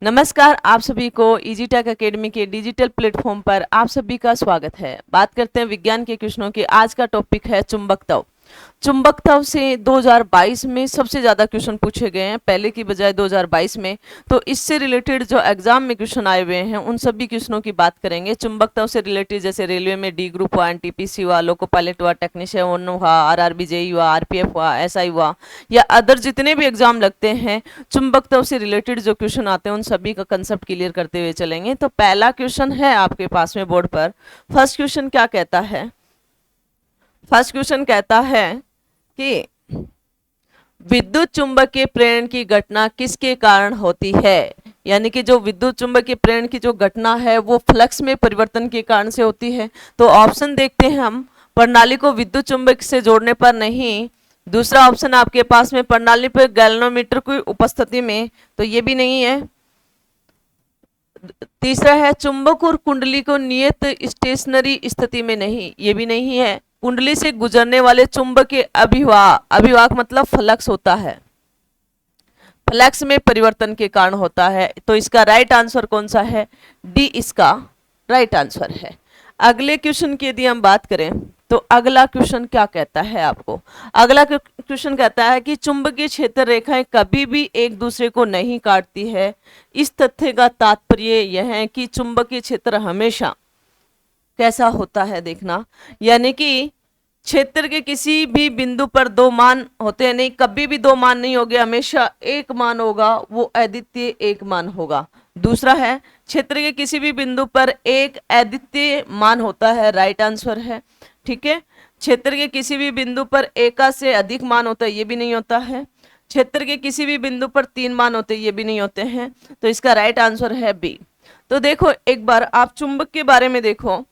नमस्कार, आप सभी को इजी टेक अकेडमी के डिजिटल प्लेटफॉर्म पर आप सभी का स्वागत है। बात करते हैं विज्ञान के क्वेश्चनों की। आज का टॉपिक है चुंबकत्व। चुंबकत्व से 2022 में सबसे ज़्यादा क्वेश्चन पूछे गए हैं, पहले की बजाय 2022 में। तो इससे रिलेटेड जो एग्जाम में क्वेश्चन आए हुए हैं उन सभी क्वेश्चनों की बात करेंगे। चुंबकत्व से रिलेटेड जैसे रेलवे में डी ग्रुप हुआ, एनटीपीसी हुआ, लोको पायलट हुआ, टेक्नीशियन हुआ, आरआरबी जेई हुआ, आरपीएफ हुआ, एसआई हुआ, या अदर जितने भी एग्जाम लगते हैं, चुंबकत्व से रिलेटेड जो क्वेश्चन आते हैं उन सभी का कंसेप्ट क्लियर करते हुए चलेंगे। तो पहला क्वेश्चन है आपके पास में बोर्ड पर। फर्स्ट क्वेश्चन क्या कहता है? फर्स्ट क्वेश्चन कहता है कि विद्युत चुंबकीय प्रेरण की घटना किसके कारण होती है। यानी कि जो विद्युत चुंबकीय प्रेरण की जो घटना है वो फ्लक्स में परिवर्तन के कारण से होती है। तो ऑप्शन देखते हैं हम। प्रणाली को विद्युत चुंबक से जोड़ने पर नहीं। दूसरा ऑप्शन आपके पास में प्रणाली पर गैल्वेनोमीटर की उपस्थिति में, तो ये भी नहीं है। तीसरा है चुंबक और कुंडली को नियत स्टेशनरी स्थिति में नहीं, ये भी नहीं है। कुंडली से गुजरने वाले चुंबक के अभिवाह, अभिवाहक मतलब फ्लक्स होता है, फ्लक्स में परिवर्तन के कारण होता है। तो इसका राइट आंसर कौन सा है? डी इसका राइट आंसर है। अगले क्वेश्चन की यदि हम बात करें तो अगला क्वेश्चन क्या कहता है आपको? अगला क्वेश्चन कहता है कि चुंबकीय क्षेत्र रेखाएं कभी भी एक दूसरे को नहीं काटती है। इस तथ्य का तात्पर्य यह है कि चुंबकीय क्षेत्र हमेशा कैसा होता है, देखना। यानी कि क्षेत्र के किसी भी बिंदु पर दो मान होते हैं नहीं, कभी भी दो मान नहीं होंगे, हमेशा एक मान होगा, वो अद्वितीय एक मान होगा। दूसरा है क्षेत्र के किसी भी बिंदु पर एक अद्वितीय मान होता है, राइट आंसर है। ठीक है। क्षेत्र के किसी भी बिंदु पर एक से अधिक मान होता है, ये भी नहीं होता है। क्षेत्र के किसी भी बिंदु पर तीन मान होते हैं, ये भी नहीं होते हैं। तो इसका राइट आंसर है बी। तो देखो एक बार आप चुंबक के बारे में देखो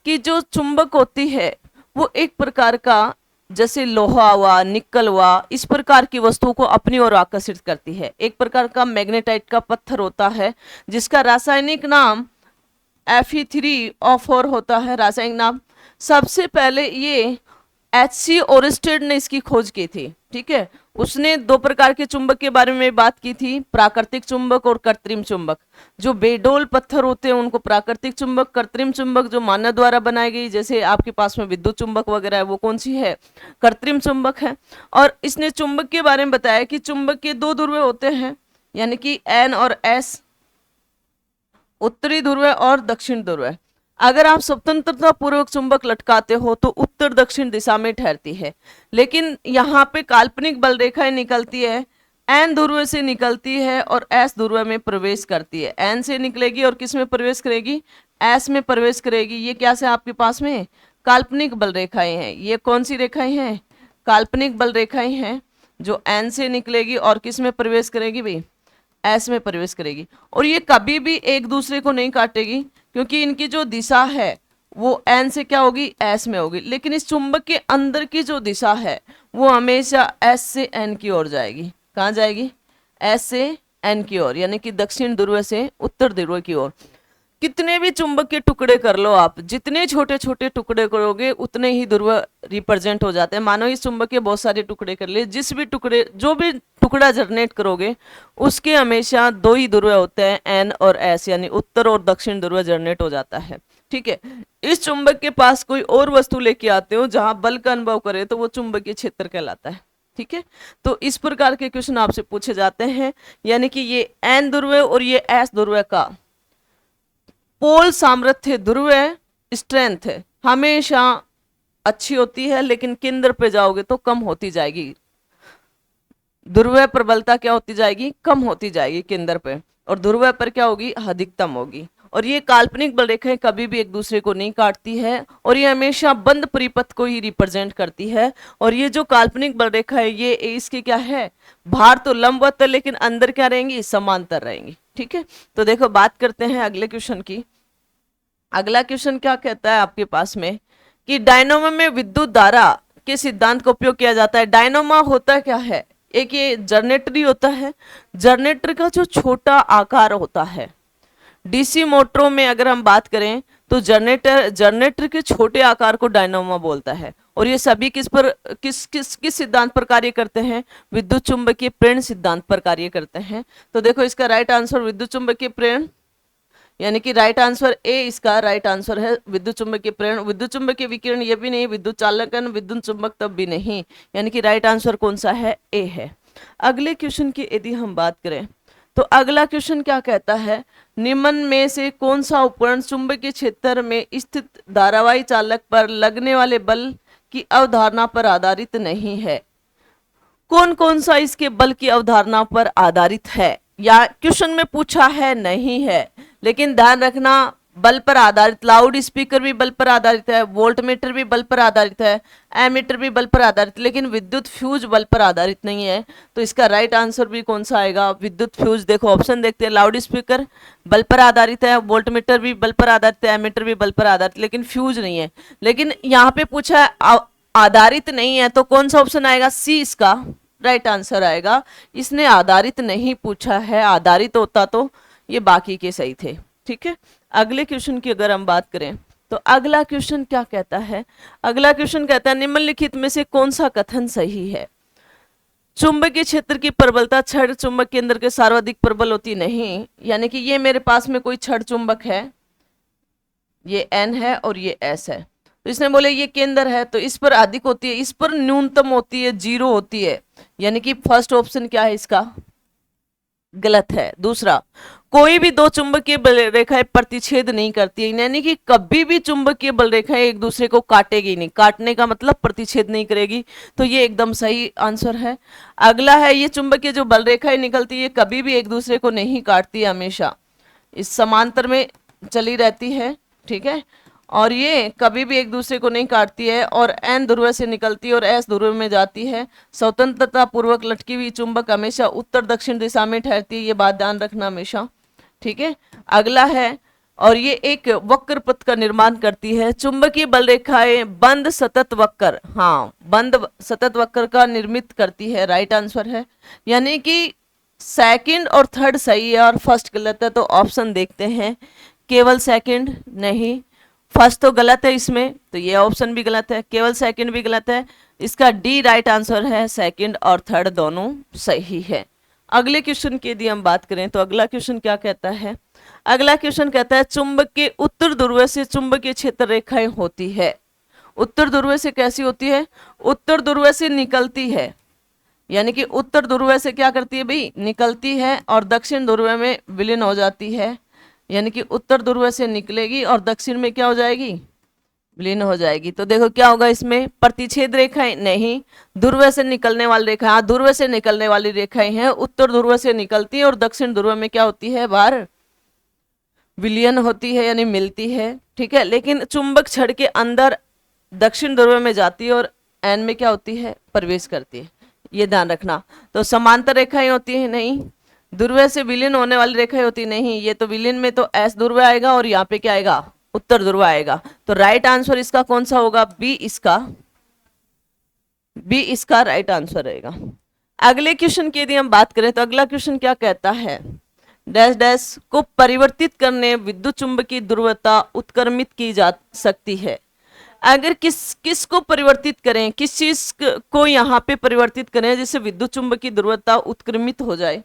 कि जो चुंबक होती है वो एक प्रकार का, जैसे लोहा हुआ, निकल हुआ, इस प्रकार की वस्तुओं को अपनी ओर आकर्षित करती है। एक प्रकार का मैग्नेटाइट का पत्थर होता है जिसका रासायनिक नाम Fe3O4 होता है, रासायनिक नाम। सबसे पहले ये H.C. ओरेस्टेड ने इसकी खोज की थी। ठीक है। उसने दो प्रकार के चुंबक के बारे में बात की थी, प्राकृतिक चुंबक और कृत्रिम चुंबक। जो बेडोल पत्थर होते हैं उनको प्राकृतिक चुंबक, कृत्रिम चुंबक जो मानव द्वारा बनाई गई, जैसे आपके पास में विद्युत चुंबक वगैरह है, वो कौन सी है? कृत्रिम चुंबक है। और इसने चुंबक के बारे में बताया कि चुंबक के दो ध्रुव होते हैं, यानी कि N और S, उत्तरी ध्रुव और दक्षिण ध्रुव। अगर आप स्वतंत्रता पूर्वक चुंबक लटकाते हो तो उत्तर दक्षिण दिशा में ठहरती है, लेकिन यहाँ पे काल्पनिक बल रेखाएं निकलती है, एन ध्रुव से निकलती है और एस ध्रुव में प्रवेश करती है। एन से निकलेगी और किस में प्रवेश करेगी? एस में प्रवेश करेगी। ये क्या से आपके पास में काल्पनिक बल रेखाएं हैं। ये कौन सी रेखाएं हैं? काल्पनिक बल रेखाएं हैं, जो एन से निकलेगी और किस में प्रवेश करेगी भाई? एस में प्रवेश करेगी। और ये कभी भी एक दूसरे को नहीं काटेगी, क्योंकि इनकी जो दिशा है वो एन से क्या होगी? एस में होगी। लेकिन इस चुंबक के अंदर की जो दिशा है वो हमेशा एस से एन की ओर जाएगी। कहाँ जाएगी? एस से एन की ओर, यानी कि दक्षिण ध्रुव से उत्तर ध्रुव की ओर। कितने भी चुंबक के टुकड़े कर लो आप, जितने छोटे छोटे टुकड़े करोगे उतने ही ध्रुव रिप्रेजेंट हो जाते हैं। मानो इस चुंबक के बहुत सारे टुकड़े कर लिए, जिस भी टुकड़े, जो भी टुकड़ा जनरेट करोगे उसके हमेशा दो ही ध्रुव होते हैं, एन और एस, यानी उत्तर और दक्षिण ध्रुव जनरेट हो जाता है। ठीक है। इस चुंबक के पास कोई और वस्तु लेके आते हो जहां बल का अनुभव करे तो वो चुंबकीय क्षेत्र कहलाता है। ठीक है। तो इस प्रकार के क्वेश्चन आपसे पूछे जाते हैं। यानी कि ये एन ध्रुव और ये एस ध्रुव का पोल सामर्थ्य, ध्रुव स्ट्रेंथ हमेशा अच्छी होती है, लेकिन केंद्र पे जाओगे तो कम होती जाएगी। ध्रुव प्रबलता क्या होती जाएगी? कम होती जाएगी केंद्र पे, और ध्रुव पर क्या होगी? अधिकतम होगी। और ये काल्पनिक बल रेखाएं कभी भी एक दूसरे को नहीं काटती है, और ये हमेशा बंद परिपथ को ही रिप्रेजेंट करती है। और ये जो काल्पनिक बल रेखा है ये इसकी क्या है? भार तो लंबवत है, लेकिन अंदर क्या रहेंगी? समांतर रहेंगी। ठीक है। तो देखो बात करते हैं अगले क्वेश्चन की। अगला क्वेश्चन क्या कहता है आपके पास में कि डायनोमो में विद्युत धारा के सिद्धांत का उपयोग किया जाता है। डायनोमो होता क्या है? एक ये जनरेटर ही होता है। जनरेटर का जो छोटा आकार होता है, डीसी मोटरों में अगर हम बात करें तो जनरेटर के छोटे आकार को डायनोमो बोलता है। और ये सभी किस पर किस सिद्धांत पर कार्य करते हैं? विद्युत चुंबकीय प्रेरण सिद्धांत पर कार्य करते हैं। तो देखो इसका राइट आंसर विद्युत चुंबकीय प्रेरण, यानी कि राइट आंसर ए इसका राइट आंसर है, विद्युत चुंबकीय प्रेरण। विद्युत चुंबकीय विकिरण ये भी नहीं, विद्युत चालकन, विद्युत चुंबक तब भी नहीं, यानी कि राइट आंसर कौन सा है? ए है। अगले क्वेश्चन की यदि हम बात करें तो अगला क्वेश्चन क्या कहता है? निम्न में से कौन सा उपकरण चुंबकीय क्षेत्र में स्थित धारावाही चालक पर लगने वाले बल की अवधारणा पर आधारित नहीं है? कौन कौन सा इसके बल की अवधारणा पर आधारित है? या क्वेश्चन में पूछा है नहीं है, लेकिन ध्यान रखना बल पर आधारित, लाउड स्पीकर भी बल पर आधारित है, वोल्टमीटर भी बल पर आधारित है, एमीटर भी बल पर आधारित, लेकिन विद्युत फ्यूज बल पर आधारित नहीं है। तो इसका राइट आंसर भी कौन सा आएगा? विद्युत फ्यूज। देखो ऑप्शन देखते हैं, लाउड स्पीकर बल पर आधारित है, वोल्टमीटर भी बल पर आधारित है, एमीटर भी बल पर आधारित, लेकिन फ्यूज नहीं है। लेकिन यहाँ पे पूछा है आधारित नहीं है, तो कौन सा ऑप्शन आएगा? सी इसका राइट आंसर आएगा। इसने आधारित नहीं पूछा है, आधारित होता तो ये बाकी के सही थे। ठीक है, अगले क्वेश्चन की अगर हम बात करें तो अगला क्वेश्चन क्या कहता है? अगला क्वेश्चन कहता है निम्नलिखित में से कौन सा कथन सही है? चुंबकीय क्षेत्र की प्रबलता छड़ चुंबक के अंदर के सर्वाधिक प्रबल होती नहीं, यानी कि ये मेरे पास में कोई छड़ चुंबक है, ये N है और ये S है, तो इसने बोले ये केंद्र है तो इस पर अधिक होती है, इस पर न्यूनतम होती है, 0 होती है, यानी कि फर्स्ट ऑप्शन क्या है इसका? गलत है। दूसरा, कोई भी दो चुंबकीय बल रेखाएं प्रतिच्छेद नहीं करती है, यानी कि कभी भी चुंबकीय बल रेखाएं एक दूसरे को काटेगी नहीं, काटने का मतलब प्रतिच्छेद नहीं करेगी, तो ये एकदम सही आंसर है। अगला है ये चुंबकीय जो बल रेखाएं निकलती है कभी भी एक दूसरे को नहीं काटती है, हमेशा इस समांतर में चली रहती है। ठीक है, और ये कभी भी एक दूसरे को नहीं काटती है और N ध्रुव से निकलती है और S ध्रुव में जाती है। स्वतंत्रता पूर्वक लटकी हुई चुंबक हमेशा उत्तर दक्षिण दिशा में ठहरती है, ये बात ध्यान रखना हमेशा। ठीक है, अगला है और ये एक वक्र पथ का निर्माण करती है। चुंबकीय बल रेखाएं बंद सतत वक्र, हाँ बंद सतत वक्र का निर्मित करती है, राइट आंसर है। यानी कि सेकंड और थर्ड सही है और फर्स्ट गलत है, तो ऑप्शन देखते हैं, केवल सेकंड नहीं, फर्स्ट तो गलत है इसमें, तो ये ऑप्शन भी गलत है, केवल सेकंड भी गलत है, इसका डी राइट आंसर है, सेकंड और थर्ड दोनों सही है। अगले क्वेश्चन की यदि हम बात करें तो अगला क्वेश्चन क्या कहता है? अगला क्वेश्चन कहता है चुंबक के उत्तर ध्रुव से चुंबकीय क्षेत्र रेखाएं होती है। उत्तर ध्रुव से कैसी होती है? उत्तर ध्रुव से निकलती है, यानी कि उत्तर ध्रुव से क्या करती है भाई? निकलती है और दक्षिण ध्रुव में विलीन हो जाती है, यानी कि उत्तर ध्रुव से निकलेगी और दक्षिण में क्या हो जाएगी? विलीन हो जाएगी। तो देखो क्या होगा इसमें? प्रतिच्छेद रेखाएं नहीं, ध्रुव से निकलने वाली रेखा, हाँ ध्रुव से निकलने वाली रेखाएं हैं, उत्तर ध्रुव से निकलती है और दक्षिण ध्रुव में क्या होती है? बाहर विलीन होती है, यानी मिलती है। ठीक है, लेकिन चुंबक छड़ के अंदर दक्षिण ध्रुव में जाती है और एन में क्या होती है? प्रवेश करती है, ये ध्यान रखना। तो समांतर रेखाएं होती है नहीं, ध्रुव से विलीन होने वाली रेखाएं होती नहीं, ये तो विलीन में तो एस ध्रुव आएगा और यहाँ पे क्या आएगा? उत्तर ध्रुव आएगा। तो राइट आंसर इसका कौन सा होगा? बी इसका राइट आंसर रहेगा। अगले क्वेश्चन की यदि हम बात करें तो अगला क्वेश्चन क्या कहता है? डैश डैश को परिवर्तित करने विद्युत चुंबकीय ध्रुवता उत्क्रमित की जा सकती है। अगर किस को परिवर्तित करें, किस चीज को यहाँ पे परिवर्तित करें जिससे विद्युत चुंबकीय ध्रुवता उत्क्रमित हो जाए,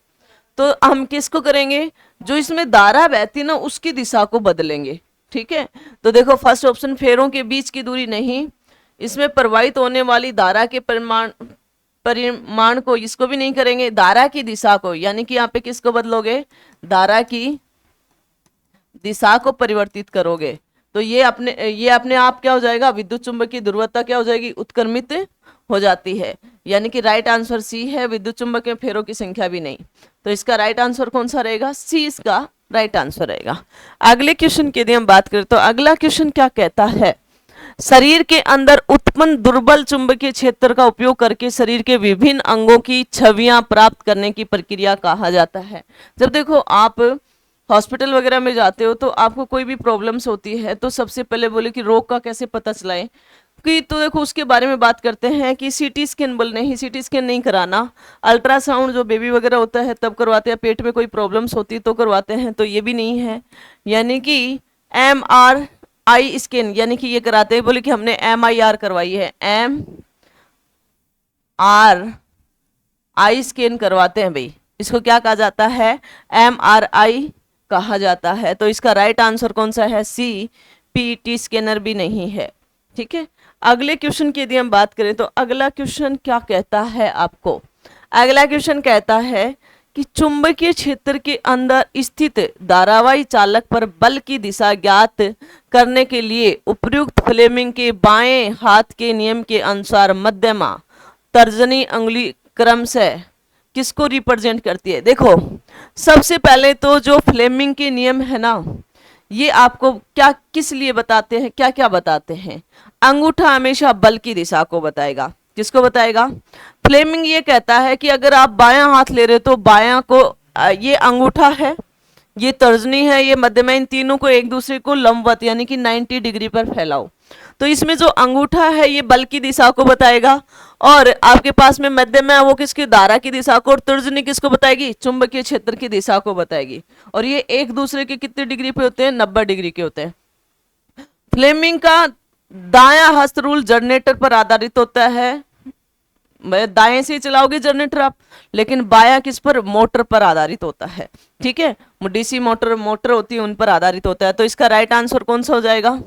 तो हम किसको करेंगे? जो इसमें धारा बहती ना उसकी दिशा को बदलेंगे। ठीक है, तो देखो फर्स्ट ऑप्शन, फेरों के बीच की दूरी नहीं, इसमें प्रवाहित होने वाली धारा के परिमाण को, इसको भी नहीं करेंगे, धारा की दिशा को, यानी कि यहाँ पे किसको बदलोगे? धारा की दिशा को परिवर्तित करोगे, तो ये अपने आप क्या हो जाएगा? विद्युत चुंबकीय ध्रुवता क्या हो जाएगी? उत्क्रमित हो जाती है, यानी कि राइट आंसर सी है, विद्युत चुंबक में फेरों की संख्या भी नहीं। तो इसका राइट आंसर कौन सा रहेगा? सी इसका राइट आंसर रहेगा। अगले क्वेश्चन की यदि हम बात करें तो अगला क्वेश्चन क्या कहता है? शरीर के अंदर उत्पन्न दुर्बल चुंबकीय क्षेत्र का उपयोग करके शरीर के विभिन्न अंगों की छवियां प्राप्त करने की प्रक्रिया कहा जाता है। जब देखो आप हॉस्पिटल वगैरह में जाते हो तो आपको कोई भी प्रॉब्लम्स होती है तो सबसे पहले बोले कि रोग का कैसे पता चलाएं, कि तो देखो उसके बारे में बात करते हैं कि सीटी स्कैन, बोल नहीं सीटी स्कैन नहीं कराना, अल्ट्रासाउंड जो बेबी वगैरह होता है तब करवाते हैं, पेट में कोई प्रॉब्लम्स होती है तो करवाते हैं, तो ये भी नहीं है, यानी कि MRI स्कैन यानी कि ये कराते हैं, बोले कि हमने MIR करवाई है, MRI स्कैन करवाते हैं भाई, इसको क्या कहा जाता है, MRI कहा जाता है। तो इसका राइट आंसर कौन सा है, सी, PET स्कैनर भी नहीं है। ठीक है, अगले क्वेश्चन की यदि हम बात करें तो अगला क्वेश्चन क्या कहता है आपको, अगला क्वेश्चन कहता है कि चुंबकीय क्षेत्र के अंदर स्थित धारावाही चालक पर बल की दिशा ज्ञात करने के लिए उपयुक्त फ्लेमिंग के बाएं हाथ के नियम के अनुसार मध्यमा तर्जनी अंगुली क्रमशः किसको रिप्रेजेंट करती है। देखो सबसे पहले तो जो फ्लेमिंग के नियम है ना, ये आपको क्या किस लिए बताते हैं, क्या क्या बताते हैं, अंगूठा हमेशा बल की दिशा को बताएगा। किसको बताएगा, फ्लेमिंग ये कहता है कि अगर आप बायां हाथ ले रहे हो तो बायां को ये अंगूठा है, ये तर्जनी है, ये मध्यमा, इन तीनों को एक दूसरे को लंबवत यानी कि 90 डिग्री पर फैलाओ। तो इसमें जो अंगूठा है ये बल की दिशा को बताएगा, और आपके पास में मध्यमा है वो किसकी, धारा की दिशा को, और तर्जनी किसको बताएगी, चुंबकीय क्षेत्र की दिशा को बताएगी। और ये एक दूसरे के कितने डिग्री पे होते हैं, 90 डिग्री के होते हैं। फ्लेमिंग का दायां हस्त रूल जनरेटर पर आधारित होता है, दाएं से चलाओगे जनरेटर आप, लेकिन बायां किस पर, मोटर पर आधारित होता है। ठीक है, डीसी मोटर होती है उन पर आधारित होता है। तो इसका राइट आंसर कौन सा हो जाएगा,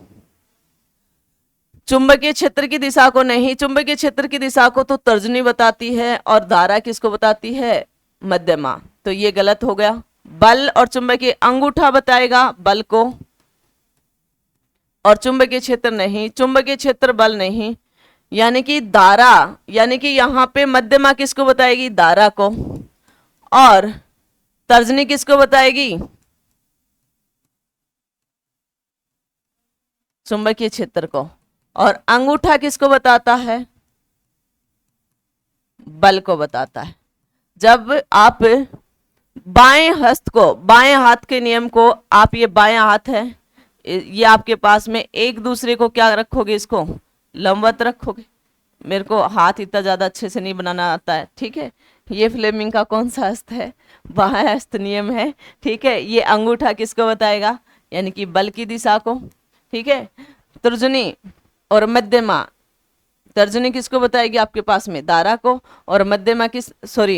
चुंबकीय क्षेत्र की दिशा को नहीं, चुंबकीय क्षेत्र की दिशा को तो तर्जनी बताती है और धारा किसको बताती है, मध्यमा। तो ये गलत हो गया, बल और चुंबकीय, अंगूठा बताएगा बल को और चुंबकीय क्षेत्र नहीं, चुंबकीय क्षेत्र बल नहीं, यानी कि धारा, यानी कि यहां पे मध्यमा किसको बताएगी, धारा को, और तर्जनी किसको बताएगी, चुंबकीय क्षेत्र को, और अंगूठा किसको बताता है, बल को बताता है। जब आप बाएं हस्त को, बाएं हाथ के नियम को, आप ये बायां हाथ है, ये आपके पास में एक दूसरे को क्या रखोगे, इसको लंबवत रखोगे। मेरे को हाथ इतना ज्यादा अच्छे से नहीं बनाना आता है, ठीक है। ये फ्लेमिंग का कौन सा हस्त है, बाएं हस्त नियम है, ठीक है। ये अंगूठा किसको बताएगा, यानी कि बल की दिशा को, ठीक है। तर्जनी और मध्यमा, तर्जनी किसको बताएगी आपके पास में, धारा को, और मध्यमा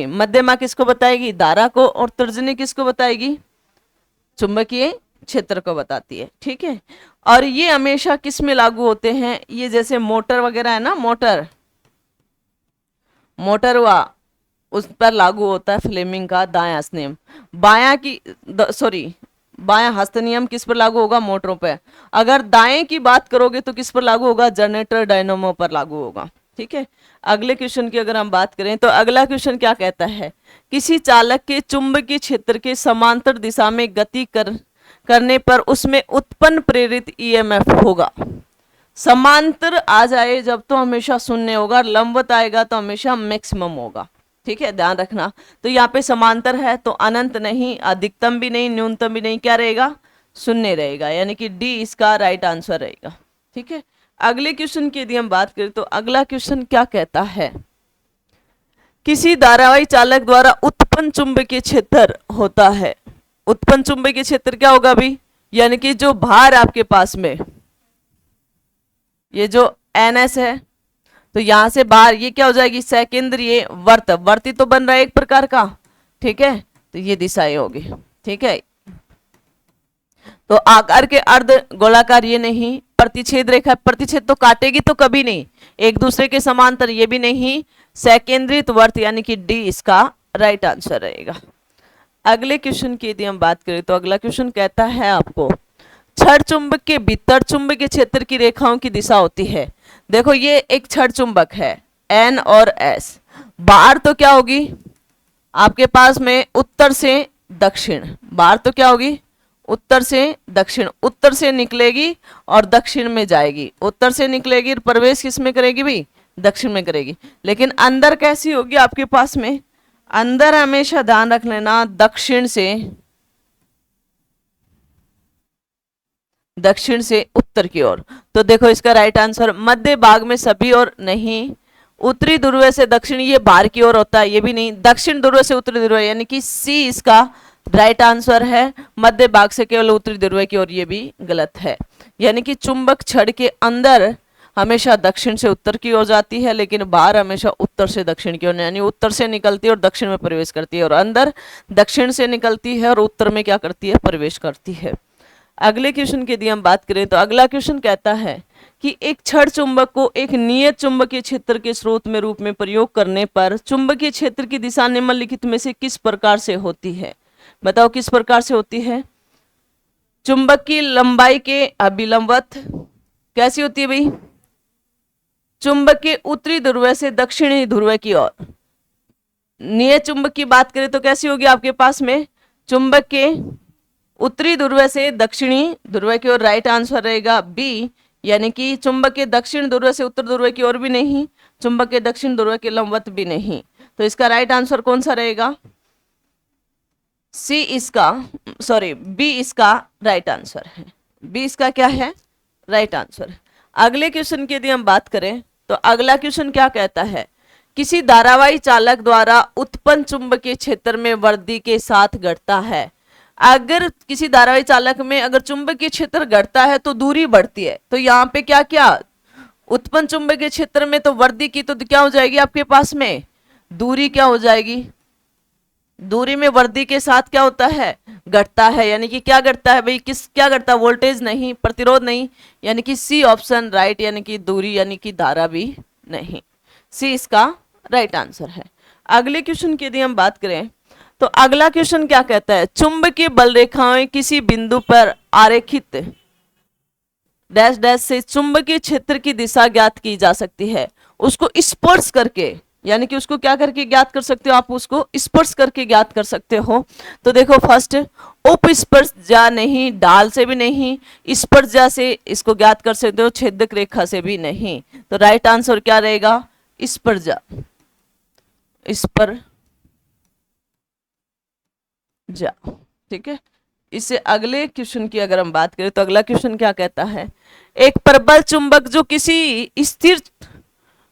मध्यमा किसको बताएगी, धारा को, और तर्जनी किसको बताएगी, चुंबकीय क्षेत्र को बताती है, ठीक है। और ये हमेशा किस में लागू होते हैं, ये जैसे मोटर वगैरह है ना, मोटर हुआ, उस पर लागू होता है फ्लेमिंग का दायां हस्त नियम। बायां हस्त नियम किस पर लागू होगा, मोटरों पर। अगर दाएं की बात करोगे तो किस पर लागू होगा, जनरेटर डायनामो पर लागू होगा, ठीक है। अगले क्वेश्चन की अगर हम बात करें तो अगला क्वेश्चन क्या कहता है, किसी चालक के चुंबकीय क्षेत्र के समांतर दिशा में गति करने पर उसमें उत्पन्न प्रेरित ईएमएफ होगा। समांतर आ जाए जब तो हमेशा शून्य होगा, लंबवत आएगा तो हमेशा मैक्सिमम होगा, ठीक है, ध्यान रखना। तो यहाँ पे समांतर है तो अनंत नहीं, अधिकतम भी नहीं, न्यूनतम भी नहीं, क्या रहेगा, शून्य रहेगा, यानी कि डी इसका राइट आंसर रहेगा, ठीक है। अगले क्वेश्चन की यदि हम बात करें तो अगला क्वेश्चन क्या कहता है, किसी धारावाही चालक द्वारा उत्पन्न चुंबकीय क्षेत्र होता है। उत्पन्न चुंबकीय क्षेत्र क्या होगा अभी, यानी कि जो भार आपके पास में, ये जो NS है, तो यहां से बाहर ये क्या हो जाएगी, सेकेंद्रीय वर्ती तो बन रहा है एक प्रकार का, ठीक है। तो ये दिशाएं होगी, ठीक है। तो आकार के अर्ध गोलाकार ये नहीं, प्रतिच्छेद रेखा, प्रतिच्छेद तो काटेगी तो कभी नहीं, एक दूसरे के समांतर ये भी नहीं, सेकेंद्रित वर्त यानी कि डी इसका राइट आंसर रहेगा। अगले क्वेश्चन की यदि हम बात करें तो अगला क्वेश्चन कहता है आपको, छड़ चुंबक के भीतर चुंबकीय क्षेत्र की रेखाओं की दिशा होती है। देखो ये एक छड़ चुंबक है N और S, बाहर तो क्या होगी आपके पास में उत्तर से दक्षिण, बाहर तो क्या होगी उत्तर से दक्षिण, उत्तर से निकलेगी और दक्षिण में जाएगी, उत्तर से निकलेगी प्रवेश किस में करेगी भाई, दक्षिण में करेगी। लेकिन अंदर कैसी होगी आपके पास में, अंदर हमेशा ध्यान रख लेना दक्षिण से उत्तर की ओर। तो देखो इसका राइट आंसर मध्य भाग में सभी और नहीं, उत्तरी ध्रुव से दक्षिण ये बाहर की ओर होता है, ये भी नहीं, दक्षिण ध्रुव से उत्तरी ध्रुव यानी कि सी इसका राइट आंसर है, मध्य भाग से केवल उत्तरी ध्रुव की ओर, ये भी गलत है। यानी कि चुंबक छड़ के अंदर हमेशा दक्षिण से उत्तर की ओर जाती है, लेकिन बाहर हमेशा उत्तर से दक्षिण की ओर, यानी उत्तर से निकलती है और दक्षिण में प्रवेश करती है, और अंदर दक्षिण से निकलती है और उत्तर में क्या करती है, प्रवेश करती है। अगले क्वेश्चन की यदि हम बात करें तो अगला क्वेश्चन कहता है कि एक छड़ चुंबक को एक नियत चुंबकीय क्षेत्र के स्रोत में रूप में प्रयोग करने पर चुंबकीय क्षेत्र की दिशा निम्नलिखित में से किस प्रकार से होती है। बताओ किस प्रकार से होती है। चुंबक की लंबाई के अभिलंबवत कैसी होती है भाई, चुंबक के उत्तरी ध्रुव से दक्षिणी ध्रुव की ओर। नियत चुंबक की बात करें तो कैसी होगी आपके पास में, चुंबक के उत्तरी ध्रुव से दक्षिणी ध्रुव की ओर, राइट आंसर रहेगा बी। यानी कि चुंबक के दक्षिण ध्रुव से उत्तर ध्रुव की ओर भी नहीं, चुंबक के दक्षिण ध्रुव के लंबवत भी नहीं। तो इसका राइट आंसर कौन सा रहेगा, सी इसका, सॉरी बी इसका राइट आंसर है। बी इसका क्या है, राइट आंसर। अगले क्वेश्चन की यदि हम बात करें तो अगला क्वेश्चन क्या कहता है, किसी धारावाही चालक द्वारा उत्पन्न चुंबकीय क्षेत्र में वृद्धि के साथ घटता है। अगर किसी धारावाही चालक में अगर चुंबकीय क्षेत्र घटता है तो दूरी बढ़ती है, तो यहाँ पे क्या क्या उत्पन्न चुंबकीय क्षेत्र में तो वृद्धि की तो क्या हो जाएगी आपके पास में, दूरी क्या हो जाएगी, दूरी में वृद्धि के साथ क्या होता है, घटता है। यानी कि क्या घटता है भाई, किस क्या घटता है, वोल्टेज नहीं, प्रतिरोध नहीं, यानी कि सी ऑप्शन राइट, यानी कि दूरी यानी कि धारा भी नहीं, सी इसका राइट आंसर है। अगले क्वेश्चन की यदि हम बात करें तो अगला क्वेश्चन क्या कहता है, चुंबकीय बल रेखाएं किसी बिंदु पर आरेखित डैश डैश से चुंबकीय क्षेत्र की दिशा ज्ञात की जा सकती है। उसको स्पर्श करके, यानी कि उसको क्या करके ज्ञात कर सकते हो आप, उसको स्पर्श करके ज्ञात कर सकते हो। तो देखो फर्स्ट उपस्पर्श जा नहीं, ढाल से भी नहीं, स्पर्श जा से इसको ज्ञात कर सकते हो, छेदक रेखा से भी नहीं। तो राइट आंसर क्या रहेगा, स्पर्श जा, स्पर्श जा, ठीक है। इससे अगले क्वेश्चन की अगर हम बात करें तो अगला क्वेश्चन क्या कहता है, एक प्रबल चुंबक जो किसी स्थिर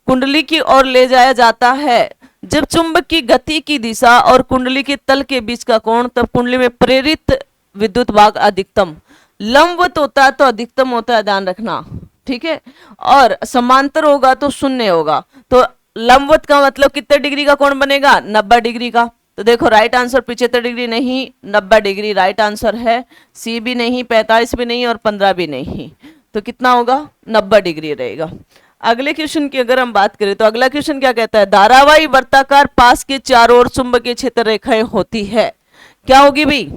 कुंडली की ओर ले जाया जाता है, जब चुंबक की गति की दिशा और कुंडली के तल के बीच का कोण, तब कुंडली में प्रेरित विद्युत भाग अधिकतम लंबवत होता है तो अधिकतम होता है, ध्यान रखना, ठीक है। और समांतर होगा तो शून्य होगा। तो लंबवत का मतलब कितने डिग्री का कोण बनेगा, 90 डिग्री का। तो देखो राइट आंसर 75 डिग्री नहीं, 90 डिग्री राइट आंसर है। सी भी नहीं, 45 भी नहीं और 15 भी नहीं, तो कितना होगा, 90 डिग्री रहेगा। अगले क्वेश्चन की अगर हम बात करें तो अगला क्वेश्चन क्या कहता है, धारावाही वर्ताकार पास के चारों ओर चुंबकीय क्षेत्र रेखाएं होती है, क्या होगी भाई,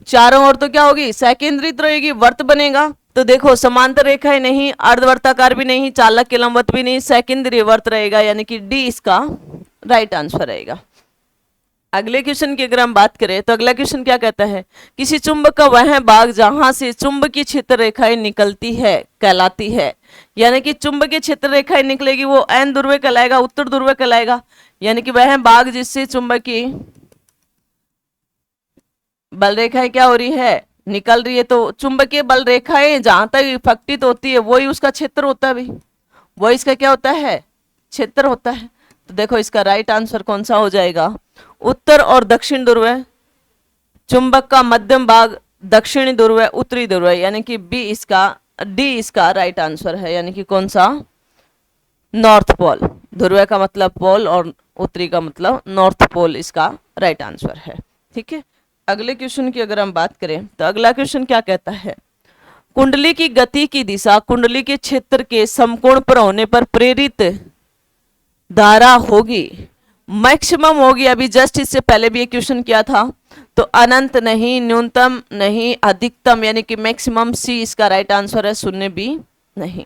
चारों ओर तो क्या होगी, सकेंद्रित रहेगी, वर्त बनेगा। तो देखो समांतर रेखाएं नहीं, अर्धवर्ताकार भी नहीं, चालक के लंबवत भी नहीं, सकेंद्रीय वर्त रहेगा, यानी कि डी इसका राइट आंसर रहेगा। अगले क्वेश्चन की अगर हम बात करें तो अगला क्वेश्चन क्या कहता है, किसी चुंबक का वह भाग जहां से चुंबकीय क्षेत्र रेखाएं निकलती है कहलाती है। यानी कि चुंबकीय क्षेत्र रेखाएं निकलेगी वो एन ध्रुव कहलाएगा, उत्तर ध्रुव कहलाएगा। यानी कि वह भाग जिससे चुंबकीय बल रेखाएं क्या हो रही है, निकल रही है। तो चुंबकीय बल रेखाएं जहां तक विफक्तित होती है वही उसका क्षेत्र होता है भाई, वही इसका क्या होता है, क्षेत्र होता है। तो देखो इसका राइट आंसर कौन सा हो जाएगा, उत्तर और दक्षिण ध्रुव, चुंबक का मध्यम भाग दक्षिणी ध्रुव, उत्तरी ध्रुव, यानी कि बी इसका, डी इसका राइट आंसर है। यानी कि कौन सा, नॉर्थ पोल, ध्रुव का मतलब पोल और उत्तरी का मतलब नॉर्थ पोल, इसका राइट आंसर है, ठीक है। अगले क्वेश्चन की अगर हम बात करें तो अगला क्वेश्चन क्या कहता है, कुंडली की गति की दिशा कुंडली के क्षेत्र के समकोण पर होने पर प्रेरित धारा होगी, मैक्सिमम होगी। अभी जस्ट इससे पहले भी एक क्वेश्चन किया था, तो अनंत नहीं, न्यूनतम नहीं, अधिकतम, यानी कि मैक्सिमम, सी इसका राइट आंसर है, शून्य भी नहीं।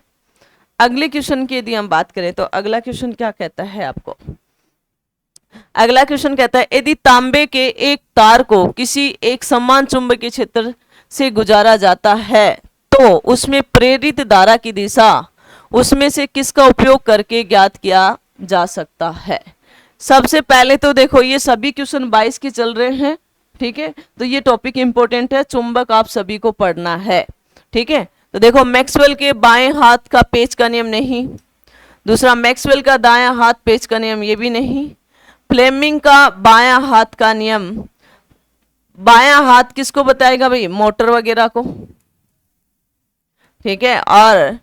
अगले क्वेश्चन की यदि हम बात करें तो अगला क्वेश्चन क्या कहता है आपको, अगला क्वेश्चन कहता है यदि तांबे के एक तार को किसी एक समान चुंबकीय क्षेत्र से गुजारा जाता है तो उसमें प्रेरित धारा की दिशा उसमें से किसका उपयोग करके ज्ञात किया जा सकता है। सबसे पहले तो देखो ये सभी क्वेश्चन 22 के चल रहे हैं, ठीक है, तो ये टॉपिक इंपॉर्टेंट है, चुंबक आप सभी को पढ़ना है, ठीक है। तो देखो मैक्सवेल के बाएं हाथ का पेच का नियम नहीं, दूसरा मैक्सवेल का दायां हाथ पेच का नियम ये भी नहीं, फ्लेमिंग का बायां हाथ का नियम, बायां हाथ किसको बताएगा भाई, मोटर वगैरह को, ठीक है, और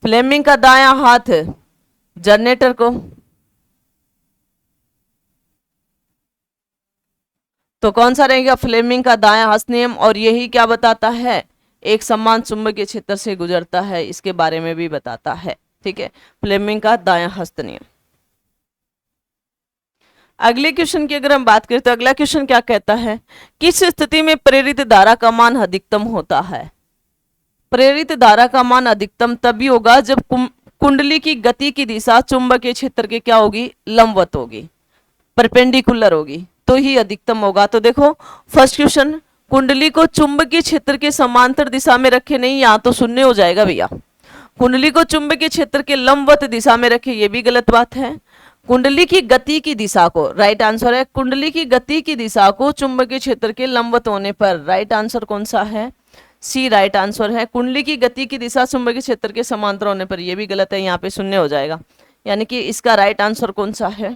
फ्लेमिंग का दायां हाथ जनरेटर को। तो कौन सा रहेगा? फ्लेमिंग का दायां हस्त नियम। और यही क्या बताता है? एक समान चुंबकीय क्षेत्र से गुजरता है, इसके बारे में भी बताता है। ठीक है, फ्लेमिंग का दायां हस्त नियम। अगले क्वेश्चन की अगर हम बात करें तो अगला क्वेश्चन क्या कहता है? किस स्थिति में प्रेरित धारा का मान अधिकतम होता है? प्रेरित धारा का मान अधिकतम तभी होगा जब कुंडली की गति की दिशा चुंबकीय क्षेत्र के क्या होगी? लंबवत होगी, परपेंडिकुलर होगी, तो ही अधिकतम होगा। तो देखो फर्स्ट क्वेश्चन, कुंडली को चुंबकीय क्षेत्र के समांतर दिशा में रखे, नहीं, यहाँ तो शून्य हो जाएगा भैया। कुंडली को चुंबकीय क्षेत्र के लंबवत दिशा में रखे, ये भी गलत बात है। कुंडली की गति की दिशा को, राइट आंसर है, कुंडली की गति की दिशा को चुंबकीय क्षेत्र के लंबवत होने पर, राइट आंसर कौन सा है? सी राइट आंसर है। कुंडली की गति की दिशा चुंबकीय क्षेत्र के समांतर होने पर, यह भी गलत है, यहाँ पे शून्य हो जाएगा। यानी कि इसका राइट आंसर कौन सा है?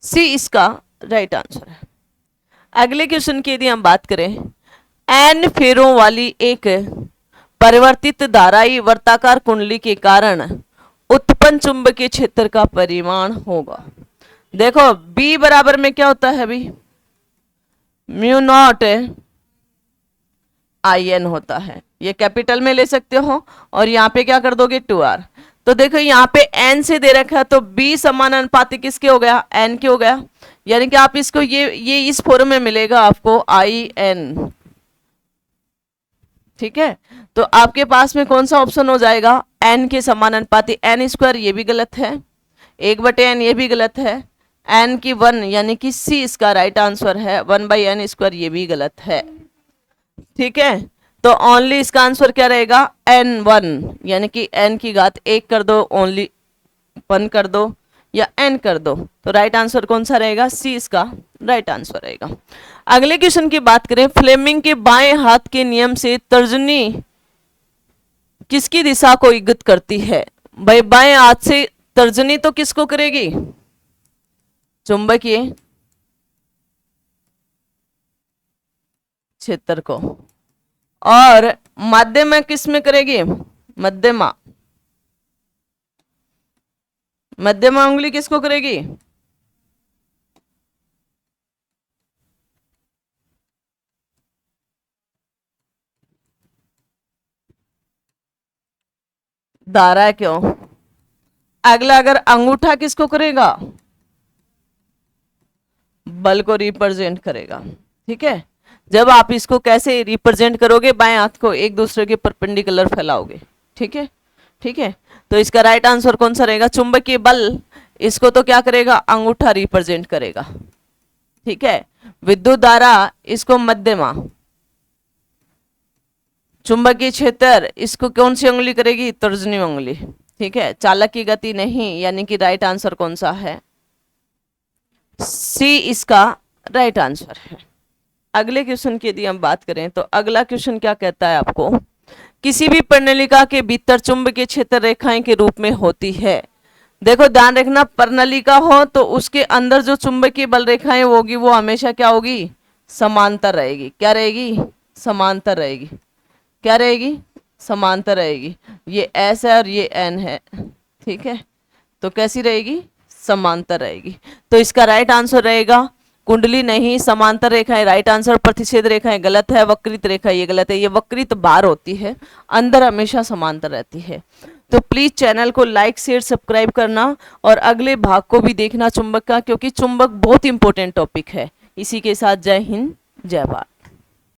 सी इसका राइट आंसर है। अगले क्वेश्चन की यदि हम बात करें, एन फेरों वाली एक परिवर्तित धाराई वर्ताकार कुंडली के कारण उत्पन्न चुंबकीय क्षेत्र का परिमाण होगा। देखो B बराबर में क्या होता है अभी? म्यू नॉट IN होता है, ये कैपिटल में ले सकते हो, और यहाँ पे क्या कर दोगे? 2R। तो देखो यहाँ पे N से दे रखा है, तो B समानुपाती किसके हो गया? N के हो गया। यानी कि आप इसको ये इस फॉर्म में मिलेगा आपको IN। ठीक है, तो आपके पास में कौन सा ऑप्शन हो जाएगा? N के समानुपाती N स्क्वायर, ये भी गलत है। 1/N ये भी गलत है। N की 1 यानी कि C इसका राइट आंसर है। 1/N स्क्वायर ये भी गलत है। ठीक है, तो ओनली इसका आंसर क्या रहेगा? N1 यानी कि N की घात 1 कर दो, ओनली 1 कर दो, या N कर दो। तो राइट आंसर कौन सा रहेगा? C इसका राइट आंसर रहेगा। अगले क्वेश्चन की बात करें, फ्लेमिंग के बाएं हाथ के नियम से तर्जनी किसकी दिशा को इंगित करती है? भाई बाएं हाथ से तर्जनी तो किसको करेगी? चुंबकीय क्षेत्र को। और मध्यमा किस में करेगी? मध्यमा उंगली किसको करेगी? धारा क्यों? अगला अगर अंगूठा किसको करेगा? बल को रिप्रेजेंट करेगा। ठीक है, जब आप इसको कैसे रिप्रेजेंट करोगे? बाएं हाथ को एक दूसरे के परपेंडिकुलर फैलाओगे। ठीक है, ठीक है, तो इसका राइट आंसर कौन सा रहेगा? चुंबकीय बल, इसको तो क्या करेगा? अंगूठा रिप्रेजेंट करेगा। ठीक है, विद्युत धारा इसको मध्यमा, चुंबकीय क्षेत्र इसको कौन सी उंगली करेगी? तर्जनी उंगली। ठीक है, चालक की गति नहीं, यानी कि राइट आंसर कौन सा है? सी इसका राइट आंसर है। अगले क्वेश्चन की यदि हम बात करें तो अगला क्वेश्चन क्या कहता है आपको? किसी भी प्रणालिका के भीतर चुंबकीय क्षेत्र रेखाएं के रूप में होती है। देखो ध्यान रखना, प्रणालिका हो तो उसके अंदर जो चुंबकीय बल रेखाएं होगी वो हमेशा क्या होगी? समांतर रहेगी। क्या रहेगी? समांतर रहेगी। क्या रहेगी? समांतर रहेगी। ये S है और ये N है। ठीक है, तो कैसी रहेगी? समांतर रहेगी। तो इसका राइट आंसर रहेगा कुंडली नहीं, समांतर रेखाएं राइट आंसर। प्रतिच्छेद रेखाएं गलत है, वक्रित रेखा ये गलत है। ये वक्रित बाहर होती है, अंदर हमेशा समांतर रहती है। तो प्लीज चैनल को लाइक शेयर सब्सक्राइब करना और अगले भाग को भी देखना चुंबक का, क्योंकि चुंबक बहुत इंपॉर्टेंट टॉपिक है। इसी के साथ जय हिंद, जय भारत।